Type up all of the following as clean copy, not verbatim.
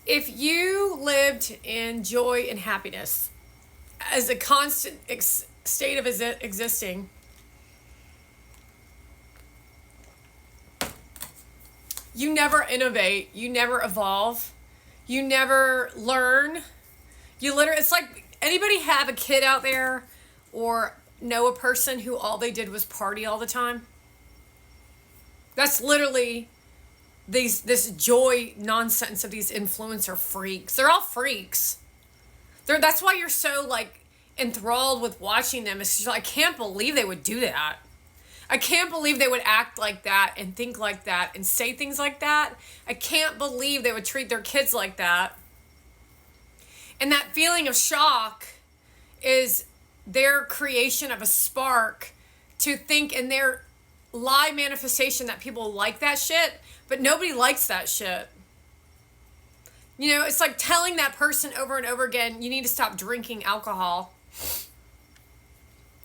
If you lived in joy and happiness as a constant state of existing, you never innovate, you never evolve, you never learn. You literally, it's like, anybody have a kid out there or know a person who all they did was party all the time? That's literally this joy nonsense of these influencer freaks. They're all freaks. That's why you're so like enthralled with watching them. It's just, I can't believe they would do that. I can't believe they would act like that and think like that and say things like that. I can't believe they would treat their kids like that. And that feeling of shock is their creation of a spark to think in their lie manifestation that people like that shit, but nobody likes that shit. You know, it's like telling that person over and over again, you need to stop drinking alcohol.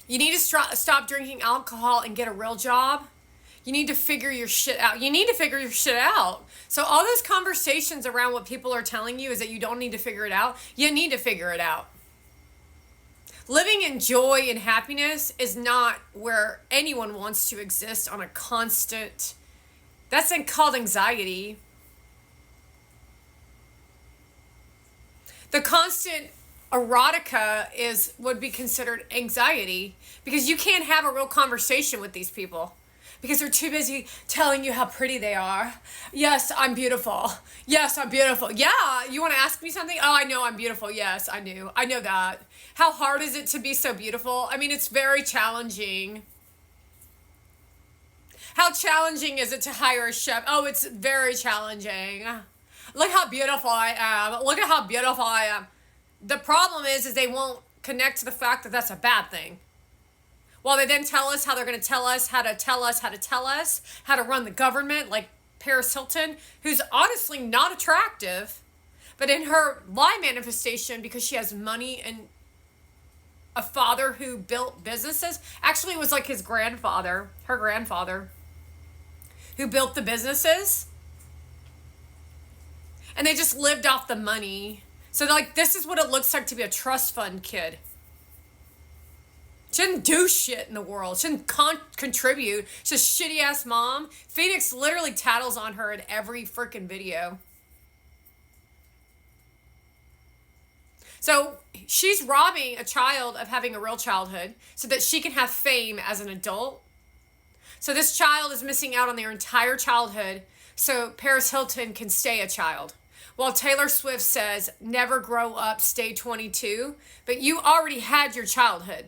You need to stop drinking alcohol and get a real job. You need to figure your shit out. You need to figure your shit out. So all those conversations around what people are telling you is that you don't need to figure it out. You need to figure it out. Living in joy and happiness is not where anyone wants to exist on a constant. That's called anxiety. The constant erotica would be considered anxiety because you can't have a real conversation with these people because they're too busy telling you how pretty they are. Yes, I'm beautiful. Yes, I'm beautiful. Yeah, you want to ask me something? Oh, I know I'm beautiful. Yes, I knew. I know that. How hard is it to be so beautiful? I mean, it's very challenging. How challenging is it to hire a chef? Oh, it's very challenging. Look how beautiful I am. Look at how beautiful I am. The problem is they won't connect to the fact that that's a bad thing. While they then tell us how they're going to tell us how to run the government, like Paris Hilton, who's honestly not attractive, but in her lie manifestation, because she has money and a father who built businesses, actually it was like her grandfather, who built the businesses, and they just lived off the money. So like, this is what it looks like to be a trust fund kid. She didn't do shit in the world. She didn't contribute. She's a shitty ass mom. Phoenix literally tattles on her in every freaking video. So she's robbing a child of having a real childhood so that she can have fame as an adult. So this child is missing out on their entire childhood so Paris Hilton can stay a child. While Taylor Swift says, never grow up, stay 22. But you already had your childhood.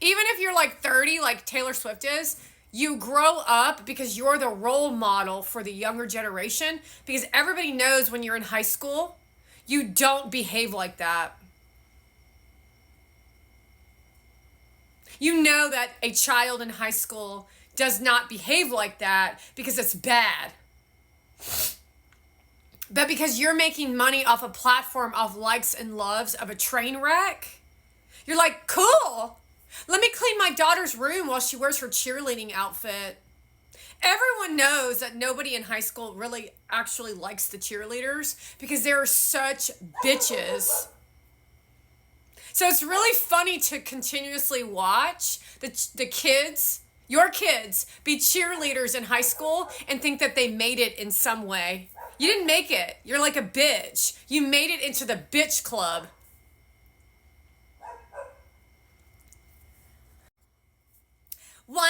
Even if you're like 30, like Taylor Swift is, you grow up because you're the role model for the younger generation. Because everybody knows when you're in high school, you don't behave like that. You know that a child in high school does not behave like that because it's bad. But because you're making money off a platform of likes and loves of a train wreck, you're like, cool. Let me clean my daughter's room while she wears her cheerleading outfit. Everyone knows that nobody in high school really actually likes the cheerleaders because they're such bitches. So it's really funny to continuously watch the kids, your kids, be cheerleaders in high school and think that they made it in some way. You didn't make it. You're like a bitch. You made it into the bitch club. One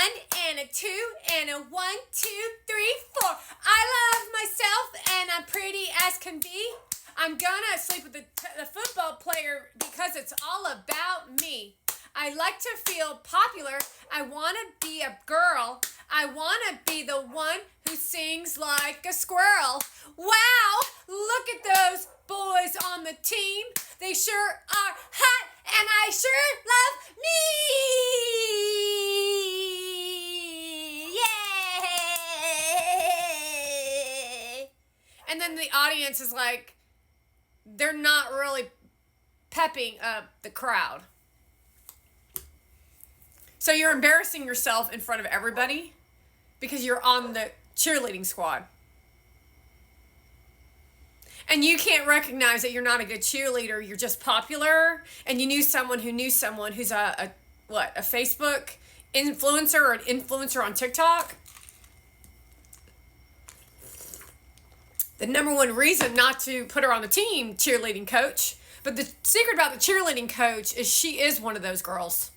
and a two and a 1, 2, 3, 4. I love myself and I'm pretty as can be. I'm gonna sleep with the football player because it's all about me. I like to feel popular. I want to be a girl. I want to be the one who sings like a squirrel. Wow, look at those boys on the team. They sure are hot and I sure love me. Yay! And then the audience is like, they're not really pepping up the crowd. So you're embarrassing yourself in front of everybody because you're on the cheerleading squad. And you can't recognize that you're not a good cheerleader. You're just popular, and you knew someone who's a Facebook influencer or an influencer on TikTok. The number one reason not to put her on the team, cheerleading coach. But the secret about the cheerleading coach is she is one of those girls.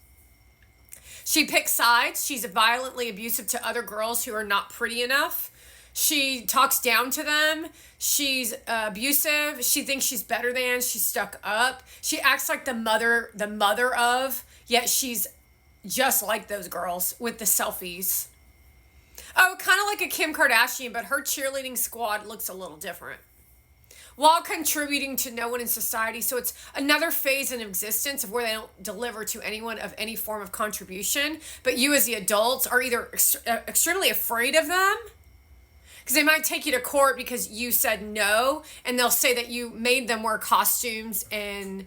She picks sides. She's violently abusive to other girls who are not pretty enough. She talks down to them. She's abusive. She thinks she's better than. She's stuck up. She acts like the mother of, yet she's just like those girls with the selfies. Oh, kind of like a Kim Kardashian, but her cheerleading squad looks a little different. While contributing to no one in society. So it's another phase in existence of where they don't deliver to anyone of any form of contribution. But you as the adults are either extremely afraid of them, because they might take you to court because you said no, and they'll say that you made them wear costumes and,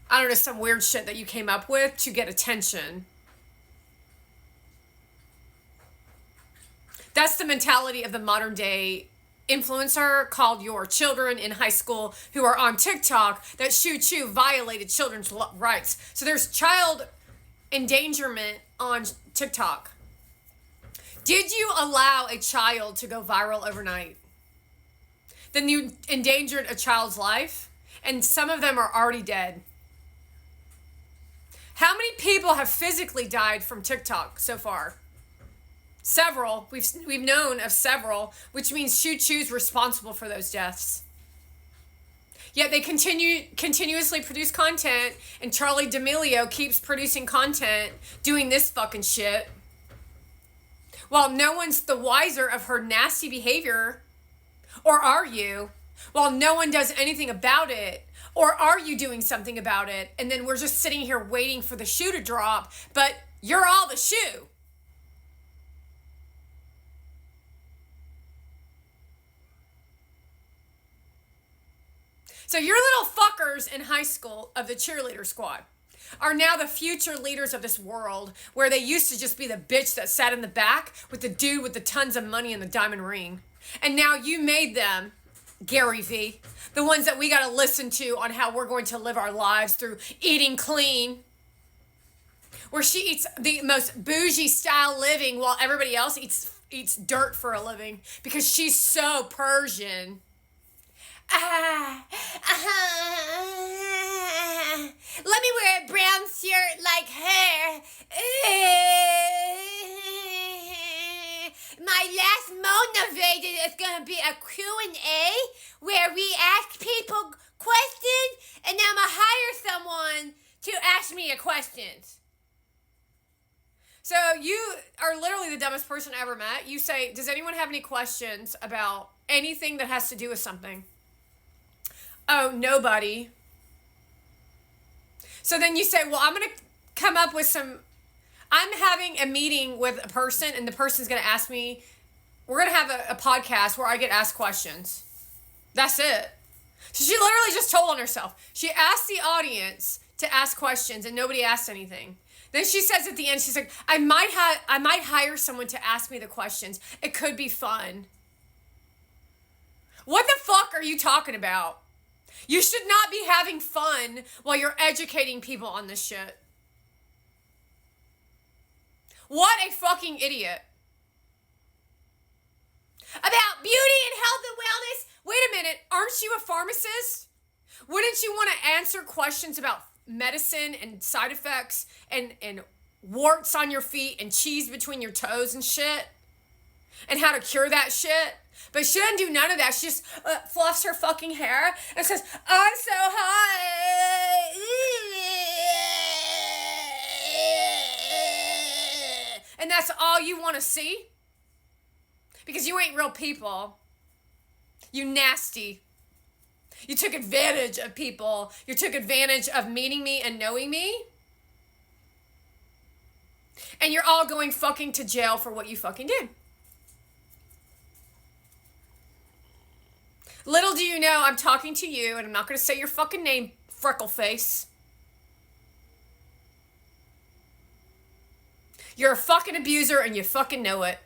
I don't know, some weird shit that you came up with to get attention. That's the mentality of the modern day influencer called your children in high school who are on TikTok that shoo violated children's rights. So there's child endangerment on TikTok. Did you allow a child to go viral overnight? Then you endangered a child's life, and some of them are already dead. How many people have physically died from TikTok so far? Several. We've known of several, which means Choo-Choo's responsible for those deaths. Yet they continuously produce content, and Charli D'Amelio keeps producing content doing this fucking shit, while no one's the wiser of her nasty behavior. Or are you? While no one does anything about it. Or are you doing something about it? And then we're just sitting here waiting for the shoe to drop, but you're all the shoe. So your little fuckers in high school of the cheerleader squad are now the future leaders of this world, where they used to just be the bitch that sat in the back with the dude with the tons of money and the diamond ring. And now you made them, Gary V, the ones that we got to listen to on how we're going to live our lives through eating clean, where she eats the most bougie style living while everybody else eats dirt for a living because she's so Persian. Let me wear a brown shirt like her. My last motivated is going to be a Q&A where we ask people questions, and then I'm going to hire someone to ask me a questions. So you are literally the dumbest person I ever met. You say, does anyone have any questions about anything that has to do with something? Oh, nobody. So then you say, well, I'm going to come up with I'm having a meeting with a person, and the person's going to ask me, we're going to have a podcast where I get asked questions. That's it. So she literally just told on herself. She asked the audience to ask questions, and nobody asked anything. Then she says at the end, she's like, I might hire someone to ask me the questions. It could be fun. What the fuck are you talking about? You should not be having fun while you're educating people on this shit. What a fucking idiot. About beauty and health and wellness? Wait a minute, aren't you a pharmacist? Wouldn't you want to answer questions about medicine and side effects and warts on your feet and cheese between your toes and shit? And how to cure that shit? But she doesn't do none of that. She just fluffs her fucking hair and says, I'm so hot. And that's all you want to see? Because you ain't real people. You nasty. You took advantage of people. You took advantage of meeting me and knowing me. And you're all going fucking to jail for what you fucking did. Little do you know, I'm talking to you, and I'm not going to say your fucking name, Freckleface. You're a fucking abuser, and you fucking know it.